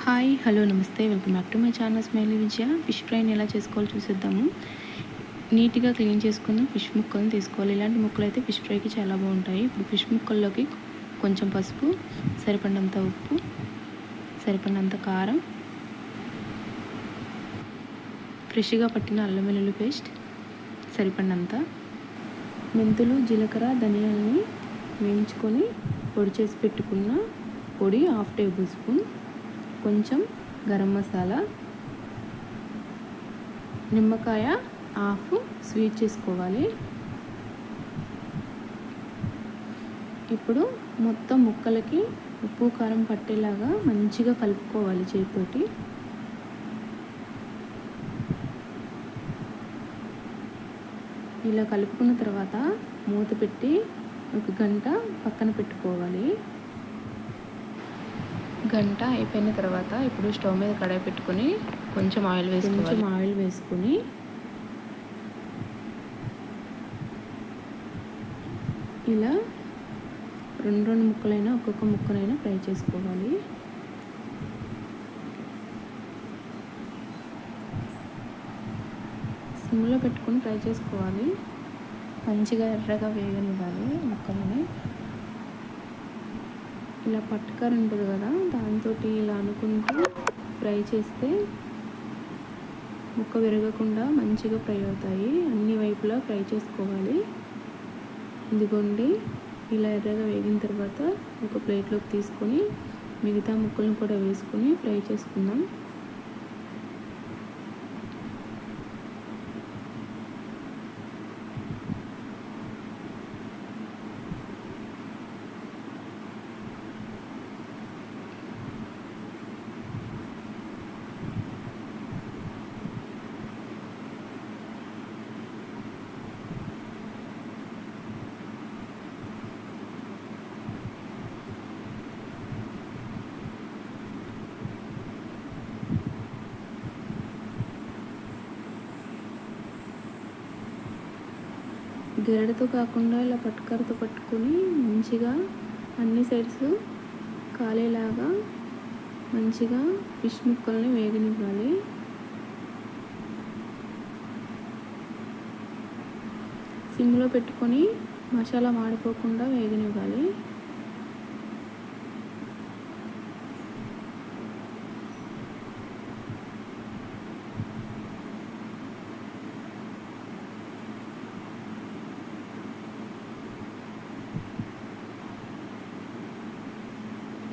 Hi hello నమస్తే welcome back to my channel smiley Vijaya. Fish ఫ్రైని ఎలా చేసుకోవాలో చూసేద్దాము. నీట్గా క్లీన్ చేసుకుని ఫిష్ ముక్కలను తీసుకోవాలి. ఇలాంటి ముక్కలు అయితే ఫిష్ ఫ్రైకి చాలా బాగుంటాయి. ఇప్పుడు ఫిష్ ముక్కల్లోకి కొంచెం పసుపు, సరిపడినంత ఉప్పు, సరిపడినంత కారం, ఫ్రెష్గా పట్టిన అల్లం వెల్లుల్లి పేస్ట్, సరిపడినంత మెంతులు, జీలకర్ర, ధనియాలని వేయించుకొని పొడి చేసి పెట్టుకున్న పొడి 1/2 టేబుల్ స్పూన్, కొంచెం గరం మసాలా, నిమ్మకాయ హాఫ్ స్వీట్ చేసుకోవాలి. ఇప్పుడు మొత్తం ముక్కలకి ఉప్పు కారం పట్టేలాగా మంచిగా కలుపుకోవాలి చేతితోటి. ఇలా కలుపుకున్న తర్వాత మూత పెట్టి 1 గంట పక్కన పెట్టుకోవాలి. గంట అయిపోయిన తర్వాత ఇప్పుడు స్టవ్ మీద కడాయి పెట్టుకొని కొంచెం ఆయిల్ వేసుకొని ఇలా రెండు ముక్కలైనా ఒక్కొక్క ముక్కనైనా ఫ్రై చేసుకోవాలి. సిమ్లో పెట్టుకొని ఫ్రై చేసుకోవాలి. మంచిగా ఎర్రగా వేగనివ్వాలి ముక్కలని. ఇలా పట్టుకర ఉంటుంది కదా, దాంతో ఇలా అనుకుంటూ ఫ్రై చేస్తే ముక్క విరగకుండా మంచిగా ఫ్రై అవుతాయి. అన్ని వైపులా ఫ్రై చేసుకోవాలి. ఇదిగోండి, ఇలా ఎర్రగా వేగిన తర్వాత ఒక ప్లేట్లోకి తీసుకొని మిగతా ముక్కలను కూడా వేసుకొని ఫ్రై చేసుకుందాం. గెరడుతో కాకుండా ఇలా పట్టుకరతో పట్టుకొని మంచిగా అన్ని సైడ్స్ కాలేలాగా మంచిగా ఫిష్ ముక్కల్ని వేగనివ్వాలి. సిమ్లో పెట్టుకొని మసాలా మాడిపోకుండా వేగనివ్వాలి.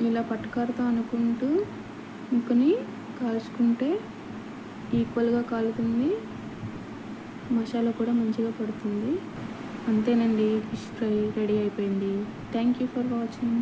ఇలా పట్టుకారుతో అనుకుంటూ ముక్కని కాల్చుకుంటే ఈక్వల్గా కాలుతుంది, మసాలా కూడా మంచిగా పడుతుంది. అంతేనండి, ఫిష్ ఫ్రై రెడీ అయిపోయింది. Thank you for watching.